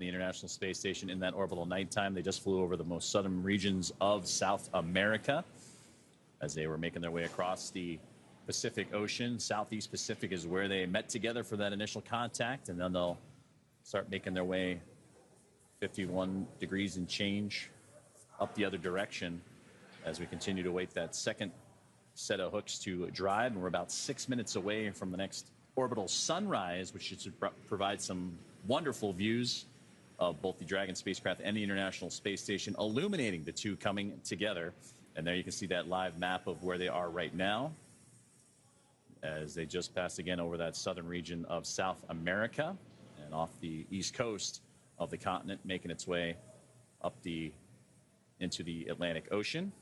the International Space Station in that orbital nighttime. They just flew over the most southern regions of South America as they were making their way across the Pacific Ocean. Southeast Pacific is where they met together for that initial contact, and then they'll start making their way 51 degrees and change up the other direction as we continue to wait that second set of hooks to drive. And we're about 6 minutes away from the next orbital sunrise, which should provide some wonderful views of both the Dragon spacecraft and the International Space Station, illuminating the two coming together. And there you can see that live map of where they are right now as they just passed again over that southern region of South America and off the east coast of the continent, making its way up into the Atlantic Ocean.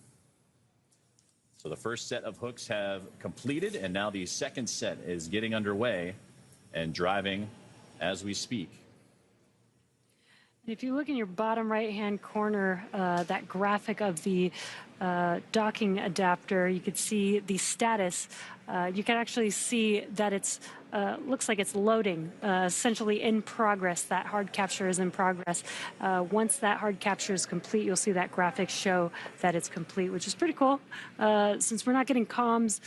So the first set of hooks have completed, and now the second set is getting underway and driving as we speak. If you look in your bottom right-hand corner, that graphic of the docking adapter, you could see the status. You can actually see that it's looks like it's loading, essentially in progress. That hard capture is in progress. Once that hard capture is complete, you'll see that graphic show that it's complete, which is pretty cool. Since we're not getting comms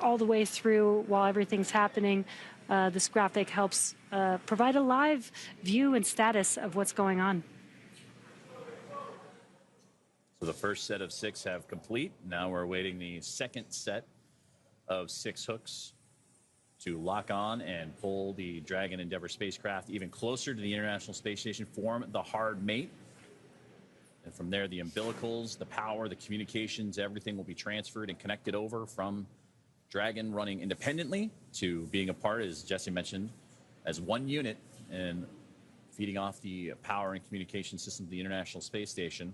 all the way through while everything's happening, this graphic helps provide a live view and status of what's going on. So the first set of 6 have complete. Now we're awaiting the second set of 6 hooks to lock on and pull the Dragon Endeavour spacecraft even closer to the International Space Station, form the hard mate. And from there, the umbilicals, the power, the communications, everything will be transferred and connected over from Dragon running independently to being a part, as Jesse mentioned, as one unit and feeding off the power and communication system of the International Space Station.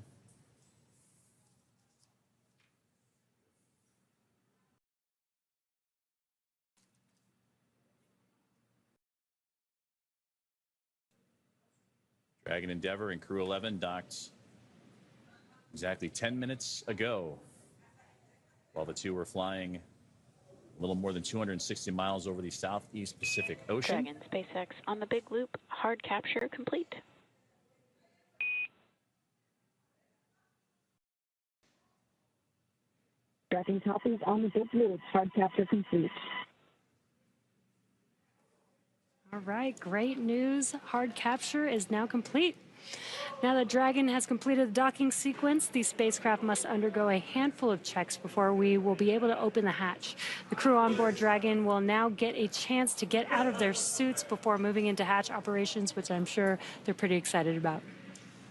Dragon Endeavour and Crew-11 docked exactly 10 minutes ago while the two were flying a little more than 260 miles over the Southeast Pacific Ocean. Dragon SpaceX on the big loop, hard capture complete. Dragon copies on the big loop, hard capture complete. All right, great news. Hard capture is now complete. Now that Dragon has completed the docking sequence, the spacecraft must undergo a handful of checks before we will be able to open the hatch. The crew on board Dragon will now get a chance to get out of their suits before moving into hatch operations, which I'm sure they're pretty excited about.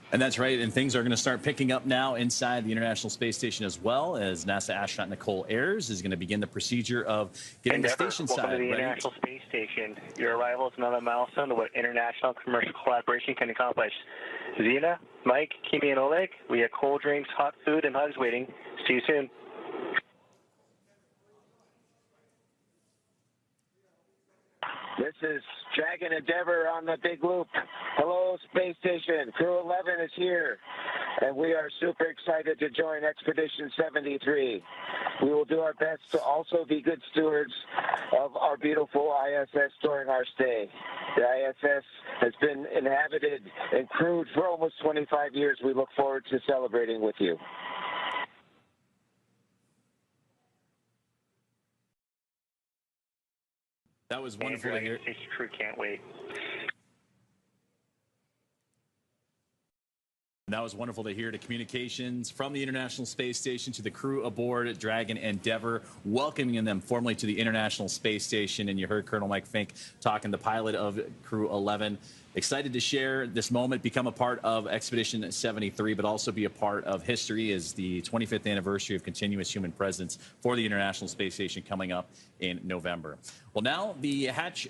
And that's right, and things are going to start picking up now inside the International Space Station as well, as NASA astronaut Nicole Ayers is going to begin the procedure of getting the station side welcome to the ready. International Space Station. Your arrival is another milestone of what international commercial collaboration can accomplish. Zena, Mike, Kimi, and Oleg, we have cold drinks, hot food, and hugs waiting. See you soon. This is Dragon Endeavour on the big loop. Hello, Space Station. Crew-11 is here, and we are super excited to join Expedition 73. We will do our best to also be good stewards of our beautiful ISS during our stay. The ISS has been inhabited and crewed for almost 25 years. We look forward to celebrating with you. That was wonderful to hear. Space crew can't wait. That was wonderful to hear the communications from the International Space Station to the crew aboard Dragon Endeavour, welcoming them formally to the International Space Station. And you heard Colonel Mike Fink talking, the pilot of Crew-11. Excited to share this moment, become a part of Expedition 73, but also be a part of history as the 25th anniversary of continuous human presence for the International Space Station coming up in November. Well, now the hatch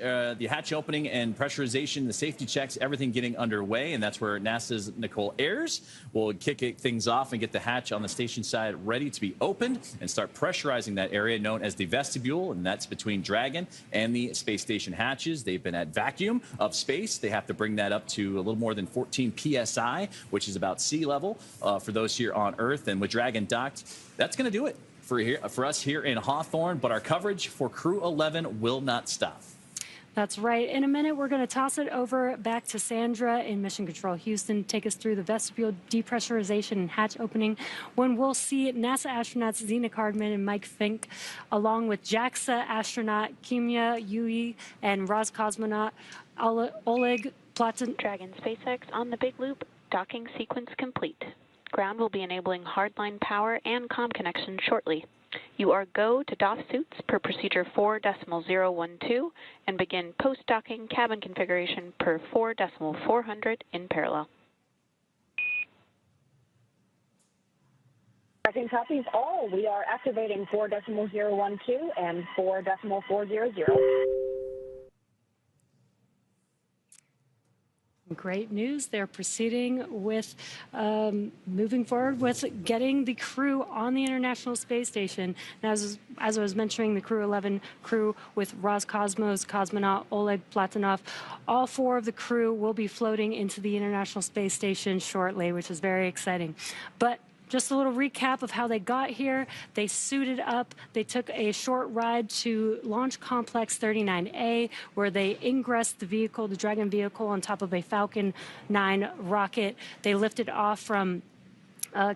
opening and pressurization, the safety checks, everything getting underway, and that's where NASA's Nicole Ayers will kick things off and get the hatch on the station side ready to be opened and start pressurizing that area known as the Vestibule, and that's between Dragon and the space station hatches. They've been at vacuum of space. They have to bring that up to a little more than 14 psi, which is about sea level for those here on Earth. And with Dragon docked, that's going to do it for us here in Hawthorne. But our coverage for Crew-11 will not stop. That's right. In a minute, we're going to toss it over back to Sandra in Mission Control Houston, take us through the vestibule depressurization and hatch opening, when we'll see NASA astronauts Zena Cardman and Mike Fink, along with JAXA astronaut Kimya Yui and Roscosmonaut Oleg Platon. Dragon SpaceX on the big loop, docking sequence complete. Ground will be enabling hardline power and comm connection shortly. You are go to DOF suits per procedure 4.012 and begin post-docking cabin configuration per 4.400 in parallel. Tracking copies all. We are activating 4.012 and 4.400. Great news. They're proceeding with moving forward with getting the crew on the International Space Station. And as I was mentioning, the Crew-11 crew with Roscosmos cosmonaut Oleg Platonov, all 4 of the crew will be floating into the International Space Station shortly, which is very exciting. But just a little recap of how they got here. They suited up. They took a short ride to Launch Complex 39A, where they ingressed the vehicle, the Dragon vehicle, on top of a Falcon 9 rocket. They lifted off from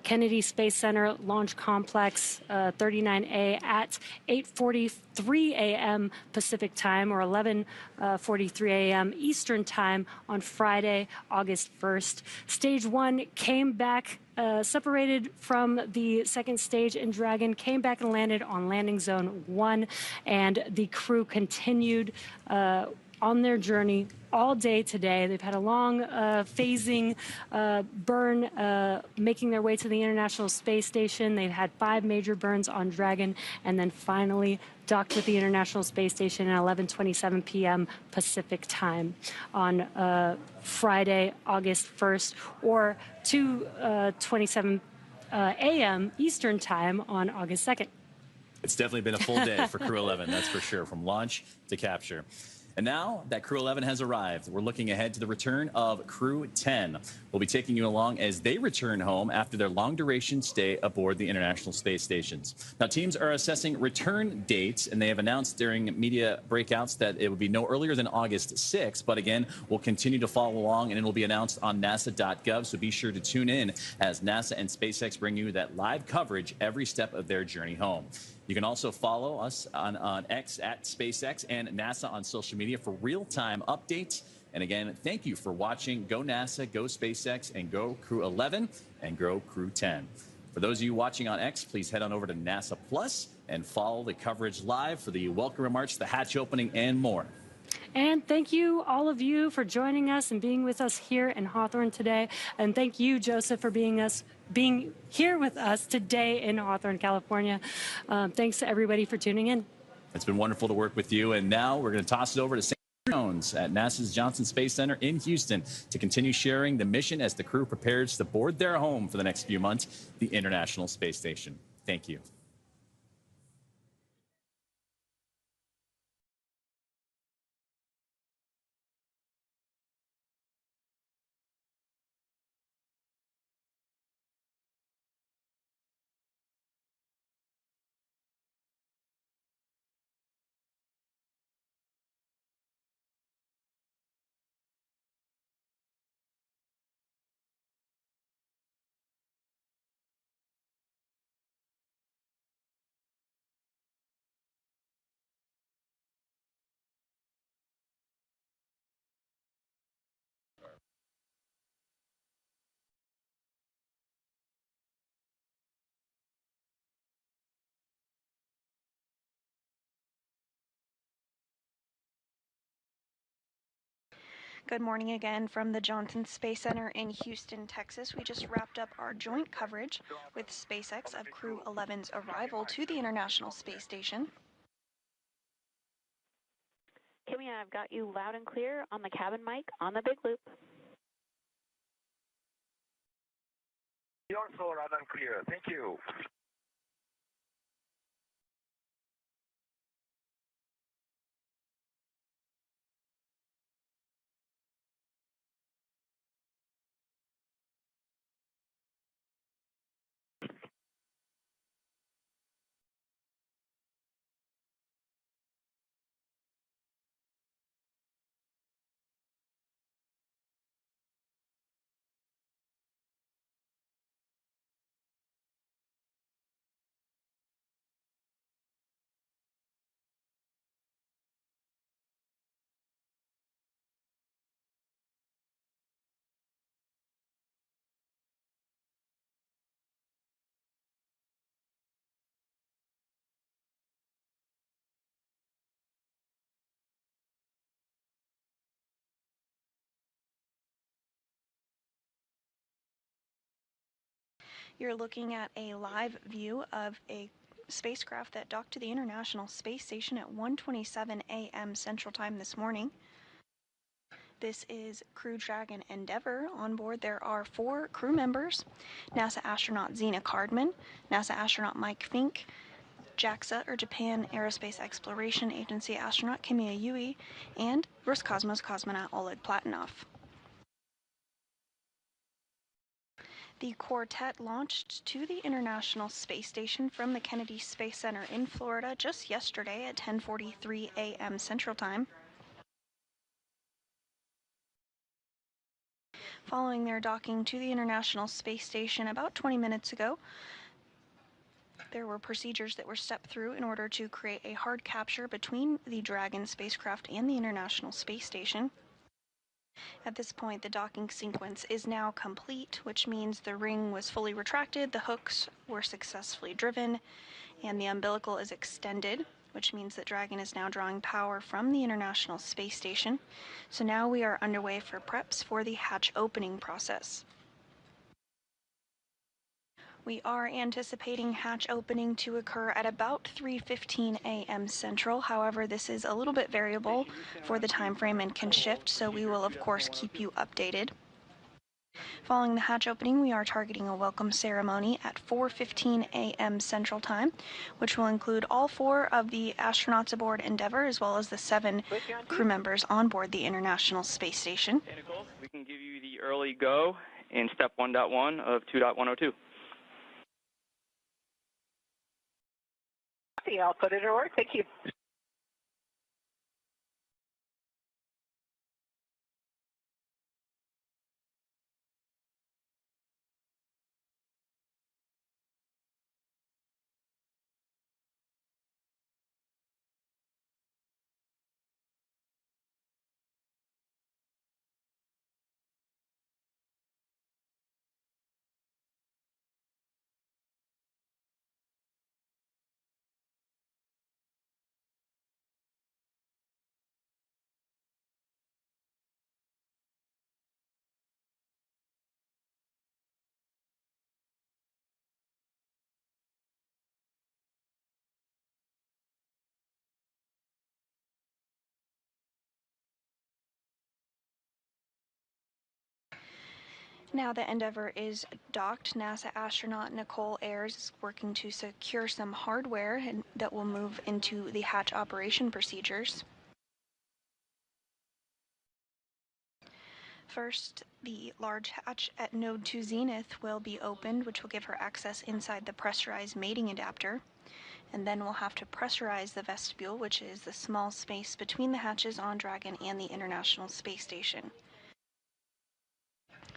Kennedy Space Center Launch Complex 39A at 8:43 a.m. Pacific time, or 11:43 a.m. Eastern time on Friday, August 1st. Stage 1 came back, separated from the second stage in Dragon, came back and landed on landing zone 1, and the crew continued on their journey all day today. They've had a long phasing burn, making their way to the International Space Station. They've had 5 major burns on Dragon, and then finally docked with the International Space Station at 11:27 p.m. Pacific time on Friday, August 1st, or 2:27 a.m. Eastern time on August 2nd. It's definitely been a full day for Crew-11, that's for sure, from launch to capture. And now that Crew-11 has arrived, we're looking ahead to the return of Crew-10. We'll be taking you along as they return home after their long-duration stay aboard the International Space Stations. Now, teams are assessing return dates, and they have announced during media breakouts that it will be no earlier than August 6th. But again, we'll continue to follow along, and it will be announced on nasa.gov, so be sure to tune in as NASA and SpaceX bring you that live coverage every step of their journey home. You can also follow us on X at SpaceX and NASA on social media for real-time updates. And again, thank you for watching. Go NASA, go SpaceX, and go Crew-11, and go Crew-10. For those of you watching on X, please head on over to NASA Plus and follow the coverage live for the welcome remarks, the hatch opening, and more. And thank you, all of you, for joining us and being with us here in Hawthorne today. And thank you, Joseph, for being here with us today in Hawthorne, California. Thanks to everybody for tuning in. It's been wonderful to work with you. And now we're going to toss it over to Sam Jones at NASA's Johnson Space Center in Houston to continue sharing the mission as the crew prepares to board their home for the next few months, the International Space Station. Thank you. Good morning again from the Johnson Space Center in Houston, Texas. We just wrapped up our joint coverage with SpaceX of Crew-11's arrival to the International Space Station. Kimmy, I've got you loud and clear on the cabin mic on the big loop. You're also loud and clear. Thank you. You're looking at a live view of a spacecraft that docked to the International Space Station at 1:27 a.m. Central Time this morning. This is Crew Dragon Endeavour. On board there are 4 crew members: NASA astronaut Zena Cardman, NASA astronaut Mike Fink, JAXA, or Japan Aerospace Exploration Agency astronaut Kimiya Yui, and Roscosmos cosmonaut Oleg Platonov. The quartet launched to the International Space Station from the Kennedy Space Center in Florida just yesterday at 10:43 a.m. Central Time. Following their docking to the International Space Station about 20 minutes ago, there were procedures that were stepped through in order to create a hard capture between the Dragon spacecraft and the International Space Station. At this point, the docking sequence is now complete, which means the ring was fully retracted, the hooks were successfully driven, and the umbilical is extended, which means that Dragon is now drawing power from the International Space Station. So now we are underway for preps for the hatch opening process. We are anticipating hatch opening to occur at about 3:15 a.m. Central. However, this is a little bit variable for the time frame and can shift, so we will of course keep you updated. Following the hatch opening, we are targeting a welcome ceremony at 4:15 a.m. Central Time, which will include all 4 of the astronauts aboard Endeavour, as well as the 7 crew members on board the International Space Station. We can give you the early go in step 1.1 of 2.102. I'll put it to work. Thank you. Now that Endeavour is docked, NASA astronaut Nicole Ayers is working to secure some hardware that will move into the hatch operation procedures. First, the large hatch at Node 2 Zenith will be opened, which will give her access inside the pressurized mating adapter. And then we'll have to pressurize the vestibule, which is the small space between the hatches on Dragon and the International Space Station.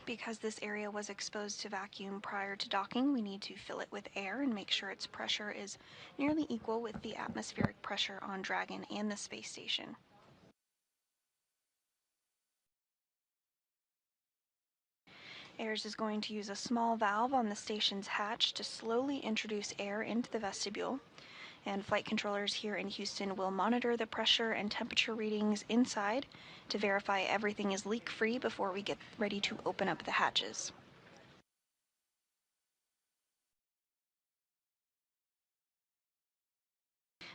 Because this area was exposed to vacuum prior to docking, we need to fill it with air and make sure its pressure is nearly equal with the atmospheric pressure on Dragon and the space station. Ayers is going to use a small valve on the station's hatch to slowly introduce air into the vestibule, and flight controllers here in Houston will monitor the pressure and temperature readings inside to verify everything is leak-free before we get ready to open up the hatches.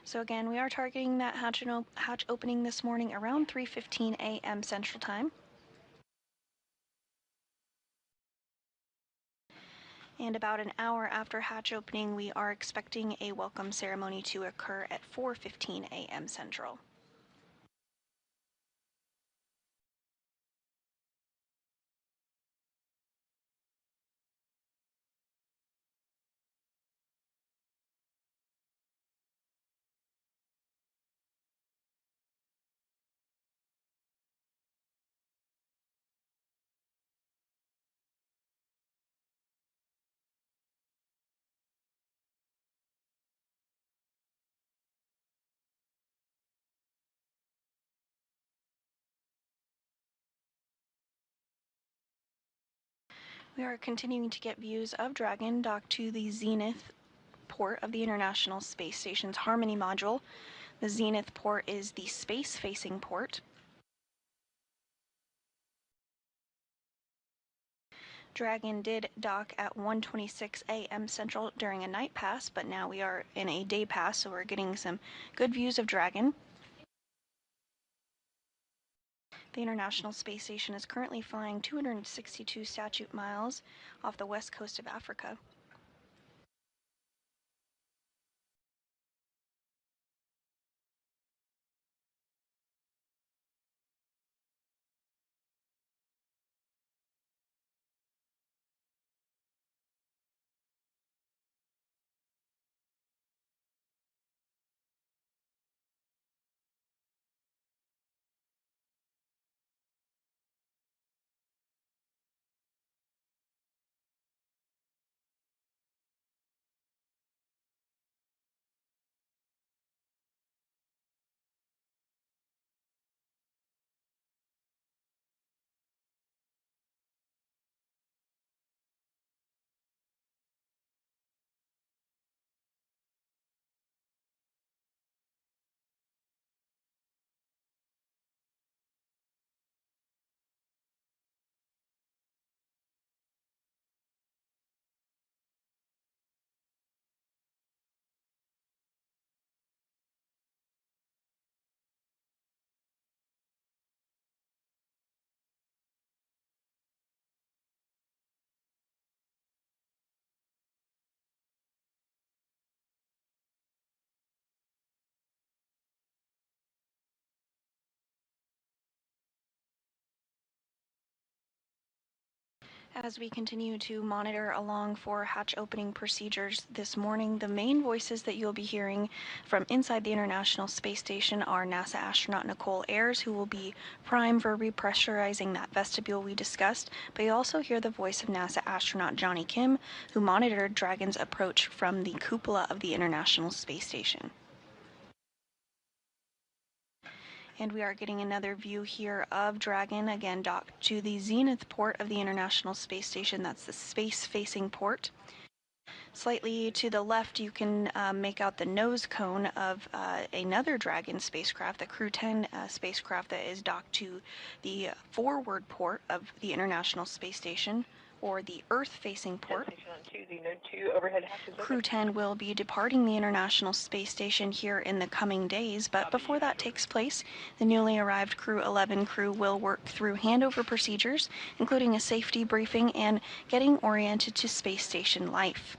So again, we are targeting that hatch opening this morning around 3:15 a.m. Central Time. And about an hour after hatch opening, we are expecting a welcome ceremony to occur at 4:15 a.m. Central. We are continuing to get views of Dragon docked to the Zenith port of the International Space Station's Harmony module. The Zenith port is the space-facing port. Dragon did dock at 1:26 a.m. Central during a night pass, but now we are in a day pass, so we're getting some good views of Dragon. The International Space Station is currently flying 262 statute miles off the west coast of Africa. As we continue to monitor along for hatch opening procedures this morning, the main voices that you'll be hearing from inside the International Space Station are NASA astronaut Nicole Ayers, who will be prime for repressurizing that vestibule we discussed, but you also hear the voice of NASA astronaut Johnny Kim, who monitored Dragon's approach from the cupola of the International Space Station. And we are getting another view here of Dragon, again docked to the zenith port of the International Space Station. That's the space-facing port. Slightly to the left, you can make out the nose cone of another Dragon spacecraft, the Crew-10 spacecraft that is docked to the forward port of the International Space Station, or the Earth-facing port. Crew-10 will be departing the International Space Station here in the coming days, but before that takes place, the newly arrived Crew-11 crew will work through handover procedures, including a safety briefing and getting oriented to space station life.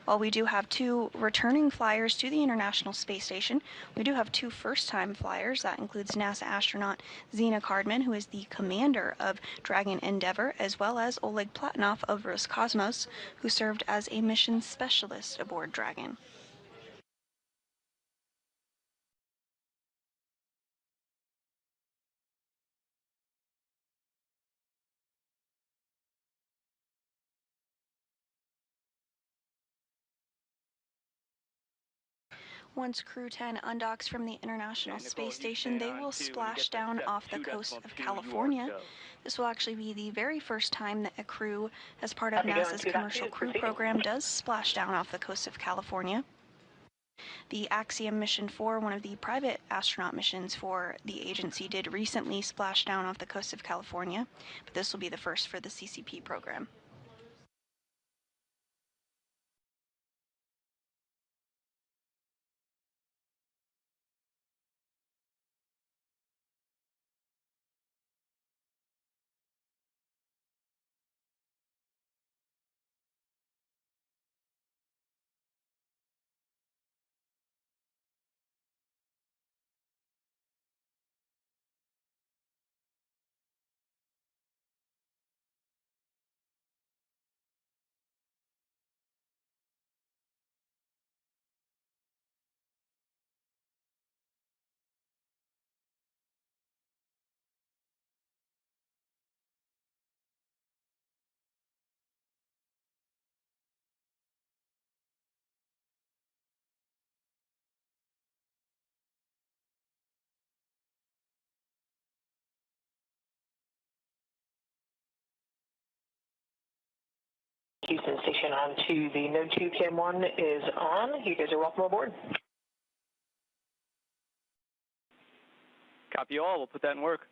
While we do have 2 returning flyers to the International Space Station, we do have 2 first-time flyers. That includes NASA astronaut Zena Cardman, who is the commander of Dragon Endeavour, as well as Oleg Platonov of Roscosmos, who served as a mission specialist aboard Dragon. Once Crew-10 undocks from the International Space Station, they will splash down off the coast of California. This will actually be the very first time that a crew, as part of NASA's Commercial Crew Program, does splash down off the coast of California. The Axiom Mission 4, one of the private astronaut missions for the agency, did recently splash down off the coast of California, but this will be the first for the CCP program. Houston Station on to the Node 2 Cam 1 is on. You guys are welcome aboard. Copy all. We'll put that in work.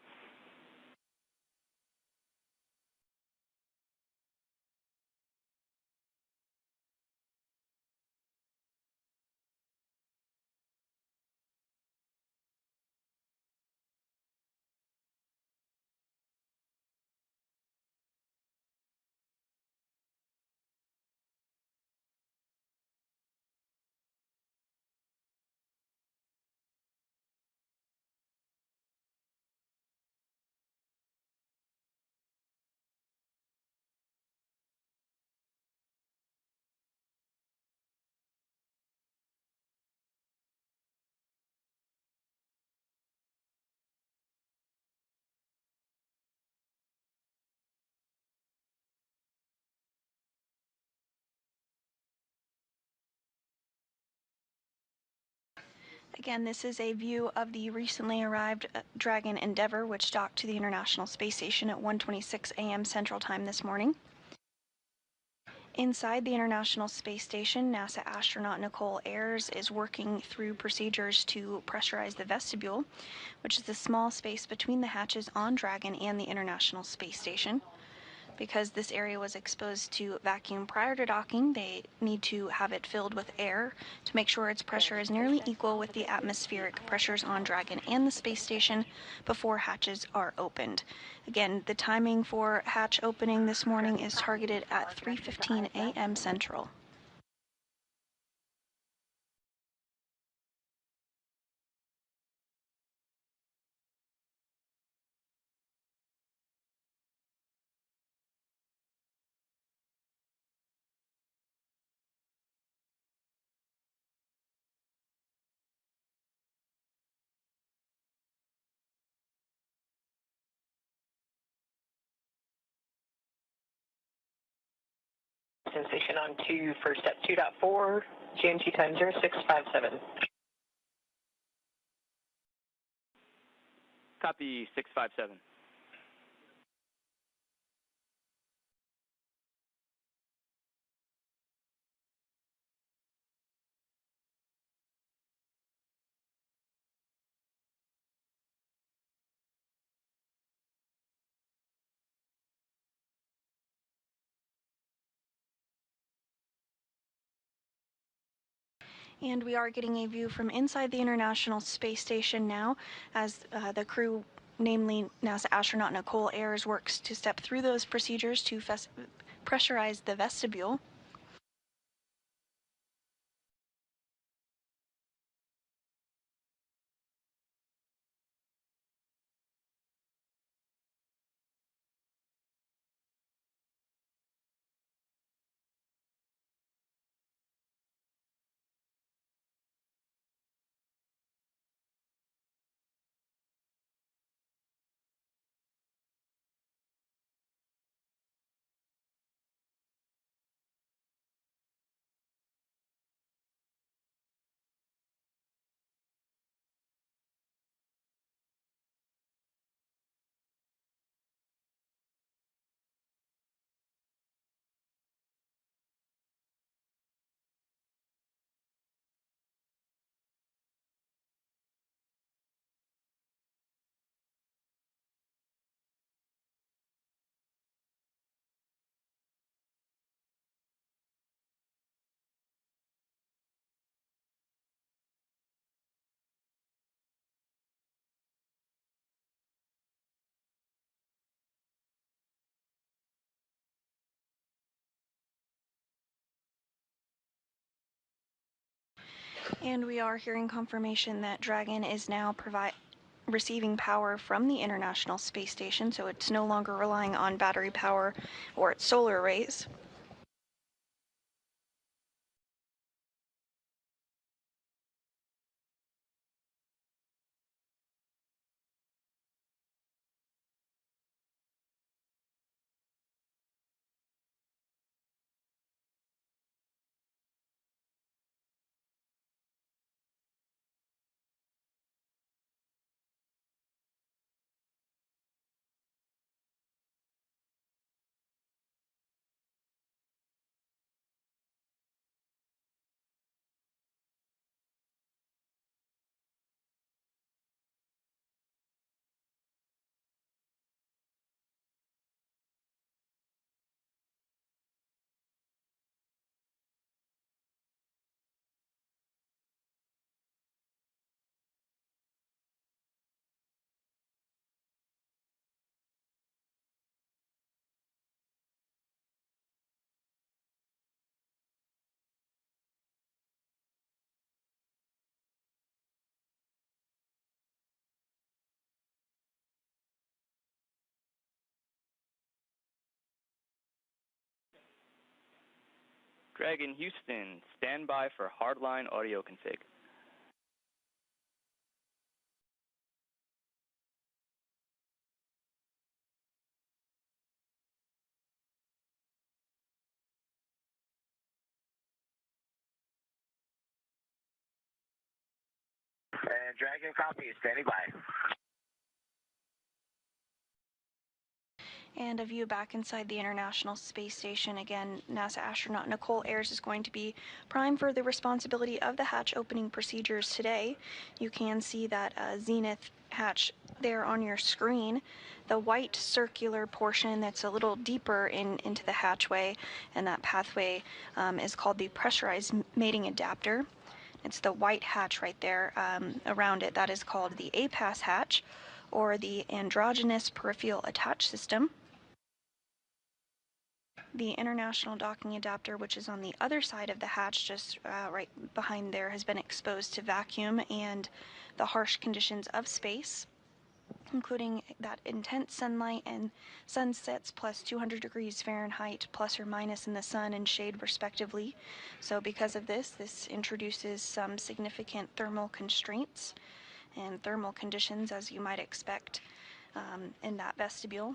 Again, this is a view of the recently arrived Dragon Endeavour, which docked to the International Space Station at 1:26 a.m. Central Time this morning. Inside the International Space Station, NASA astronaut Nicole Ayers is working through procedures to pressurize the vestibule, which is the small space between the hatches on Dragon and the International Space Station. Because this area was exposed to vacuum prior to docking, they need to have it filled with air to make sure its pressure is nearly equal with the atmospheric pressures on Dragon and the space station before hatches are opened. Again, the timing for hatch opening this morning is targeted at 3:15 a.m. Central. Station on 2 for step 2.4, GMT time 0657. Copy 657. And we are getting a view from inside the International Space Station now as the crew, namely NASA astronaut Nicole Ayers, works to step through those procedures to pressurize the vestibule. And we are hearing confirmation that Dragon is now receiving power from the International Space Station, so it's no longer relying on battery power or its solar arrays. Dragon Houston, stand by for hardline audio config. Dragon copy. Standing by. And a view back inside the International Space Station. Again, NASA astronaut Nicole Ayers is going to be prime for the responsibility of the hatch opening procedures today. You can see that zenith hatch there on your screen. The white circular portion that's a little deeper into the hatchway and that pathway is called the pressurized mating adapter. It's the white hatch right there around it. That is called the APAS hatch, or the androgynous peripheral attach system. The international docking adapter, which is on the other side of the hatch, just right behind there, has been exposed to vacuum and the harsh conditions of space, including that intense sunlight and sunsets plus 200 degrees Fahrenheit plus or minus in the sun and shade respectively. So because of this introduces some significant thermal constraints and thermal conditions, as you might expect in that vestibule.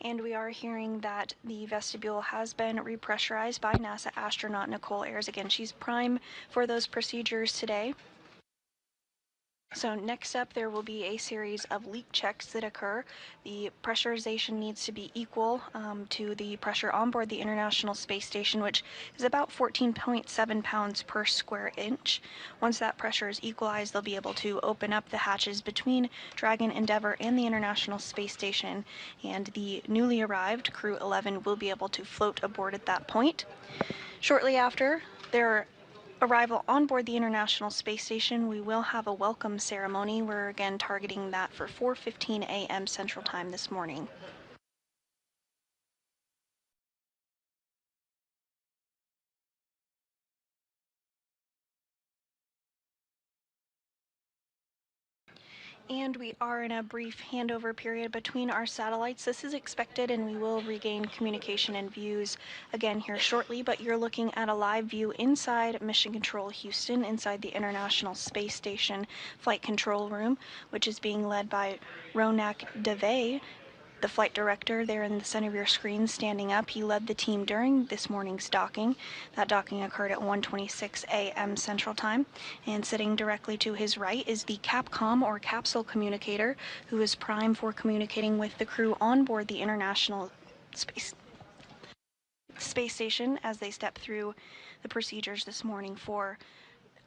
And we are hearing that the vestibule has been repressurized by NASA astronaut Nicole Ayers. Again, she's prime for those procedures today. So next up, there will be a series of leak checks that occur. The pressurization needs to be equal to the pressure on board the International Space Station, which is about 14.7 pounds per square inch. Once that pressure is equalized, they'll be able to open up the hatches between Dragon, Endeavour, and the International Space Station, and the newly arrived Crew-11 will be able to float aboard at that point. Shortly after their arrival on board the International Space Station, we will have a welcome ceremony. We're again targeting that for 4:15 a.m. Central Time this morning. And we are in a brief handover period between our satellites. This is expected, and we will regain communication and views again here shortly, but you're looking at a live view inside Mission Control Houston, inside the International Space Station Flight Control Room, which is being led by Ronak Dave, the flight director there in the center of your screen standing up. He led the team during this morning's docking. That docking occurred at 1:26 a.m. Central Time. And sitting directly to his right is the Capcom, or capsule communicator, who is prime for communicating with the crew on board the International Space Station as they step through the procedures this morning for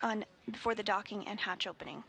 the docking and hatch opening.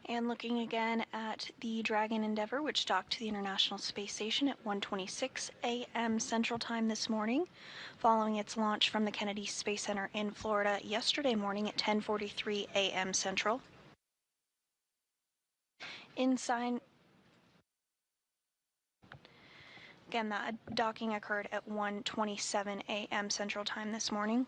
And looking again at the Dragon Endeavour, which docked to the International Space Station at 1:26 a.m. Central Time this morning, following its launch from the Kennedy Space Center in Florida yesterday morning at 10:43 a.m. Central. Inside, again, that docking occurred at 1:27 a.m. Central Time this morning.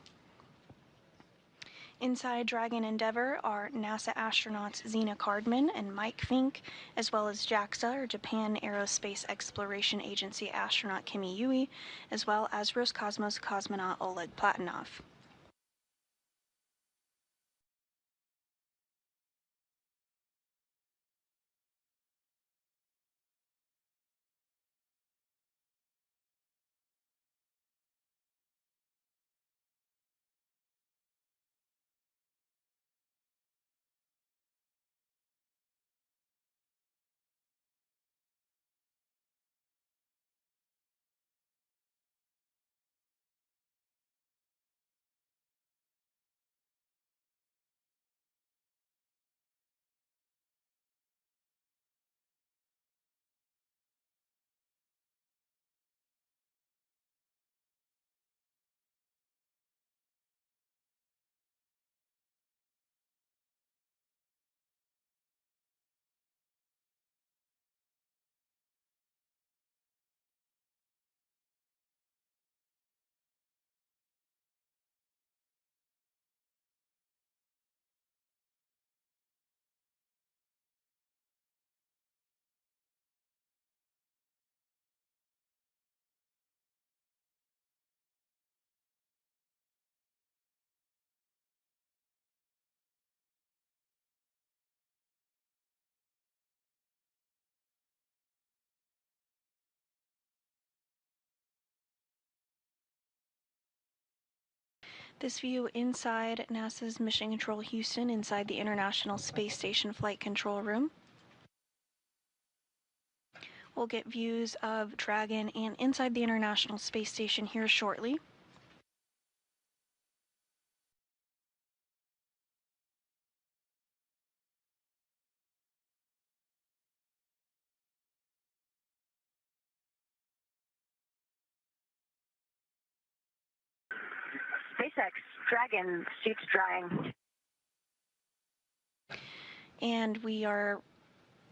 Inside Dragon Endeavour are NASA astronauts Zena Cardman and Mike Fink, as well as JAXA, or Japan Aerospace Exploration Agency astronaut Kimi Yui, as well as Roscosmos cosmonaut Oleg Platonov. This view inside NASA's Mission Control Houston, inside the International Space Station Flight Control Room. We'll get views of Dragon and inside the International Space Station here shortly. SpaceX Dragon seats drying. And we are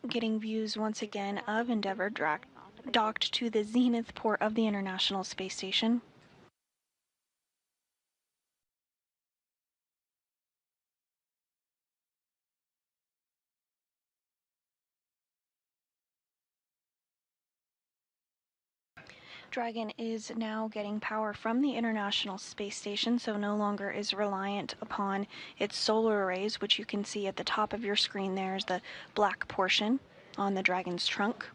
getting views once again of Endeavour docked to the zenith port of the International Space Station. Dragon is now getting power from the International Space Station, so no longer is reliant upon its solar arrays, which you can see at the top of your screen. There's the black portion on the Dragon's trunk.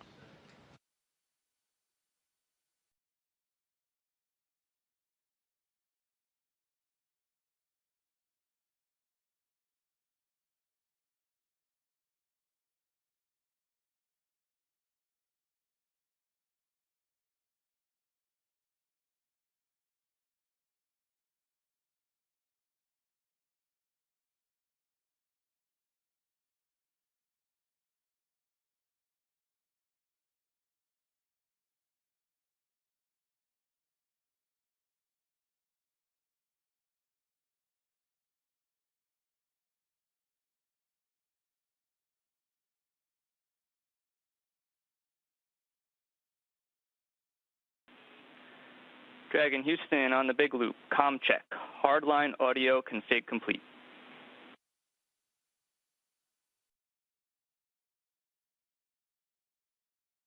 Dragon Houston on the big loop. Comm check. Hardline audio config complete.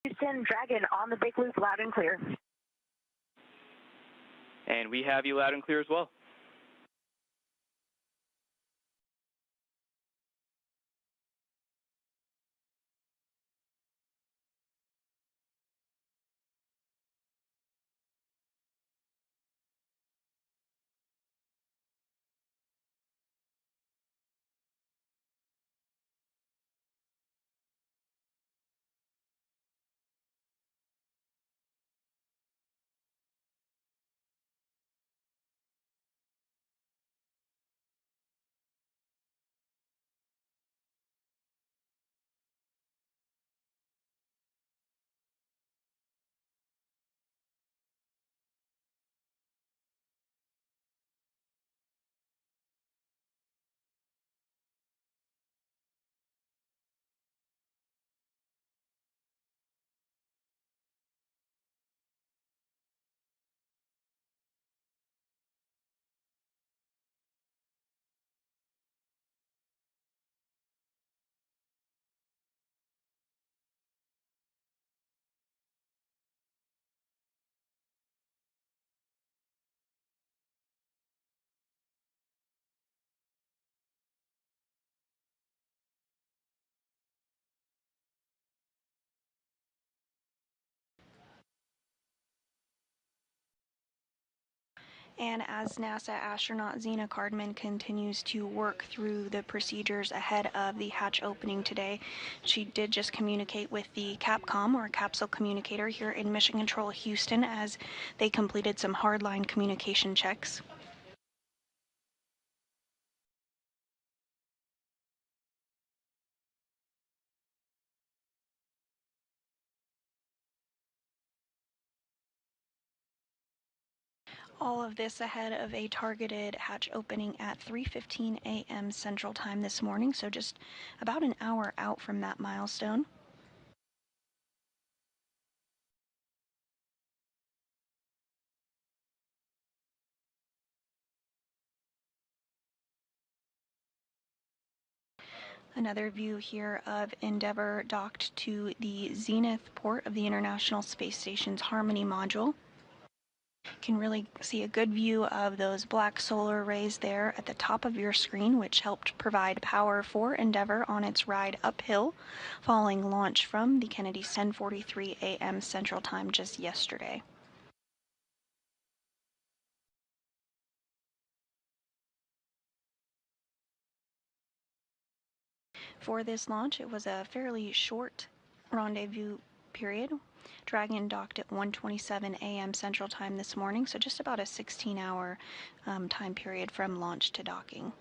Houston Dragon on the big loop, loud and clear. And we have you loud and clear as well. And as NASA astronaut Zena Cardman continues to work through the procedures ahead of the hatch opening today, she did just communicate with the CAPCOM, or capsule communicator, here in Mission Control Houston as they completed some hardline communication checks. All of this ahead of a targeted hatch opening at 3:15 a.m. Central Time this morning, so just about an hour out from that milestone. Another view here of Endeavour docked to the zenith port of the International Space Station's Harmony module. Can really see a good view of those black solar arrays there at the top of your screen, which helped provide power for Endeavour on its ride uphill following launch from the Kennedy 10:43 a.m. Central Time just yesterday. For this launch, it was a fairly short rendezvous period. Dragon docked at 1:27 a.m. Central Time this morning, so just about a 16-hour time period from launch to docking.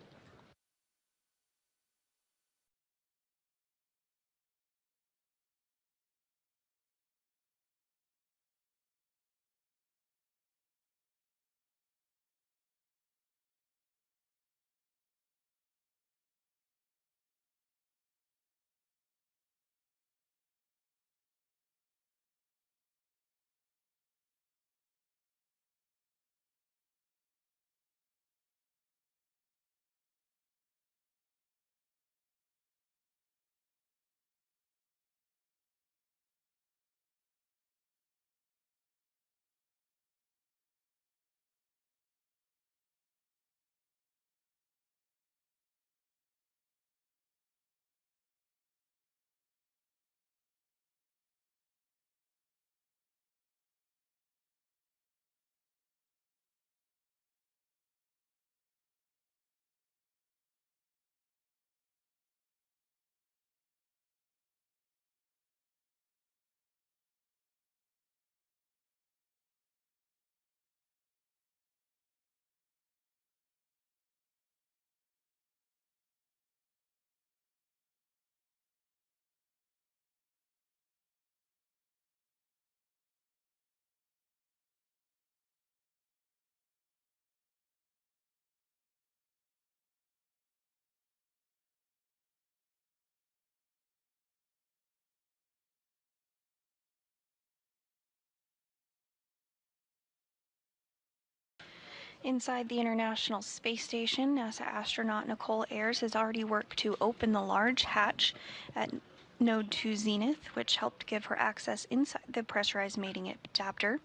Inside the International Space Station, NASA astronaut Nicole Ayers has already worked to open the large hatch at Node 2 Zenith, which helped give her access inside the pressurized mating adapter.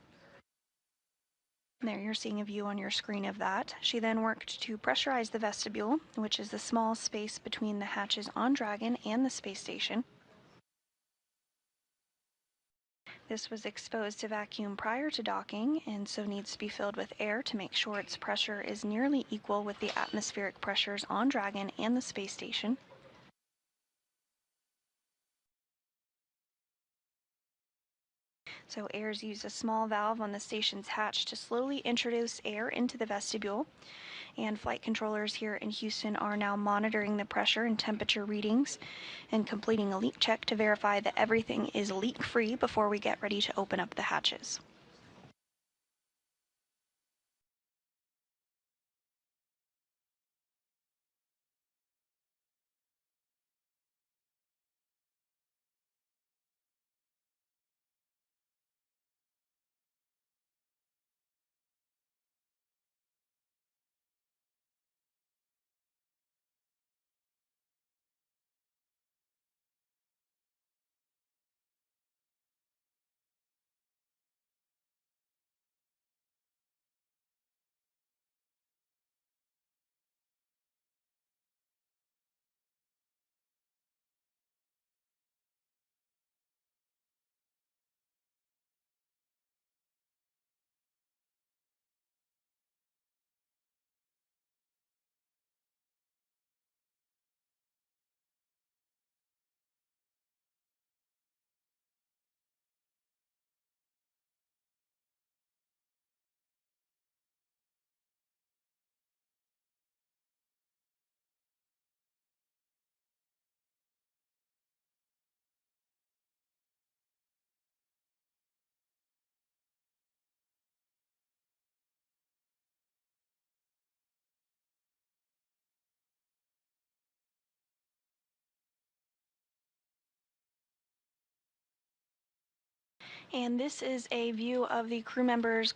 There you're seeing a view on your screen of that. She then worked to pressurize the vestibule, which is the small space between the hatches on Dragon and the space station. This was exposed to vacuum prior to docking, and so needs to be filled with air to make sure its pressure is nearly equal with the atmospheric pressures on Dragon and the space station. So Ayers used a small valve on the station's hatch to slowly introduce air into the vestibule, and flight controllers here in Houston are now monitoring the pressure and temperature readings and completing a leak check to verify that everything is leak-free before we get ready to open up the hatches. And this is a view of the crew members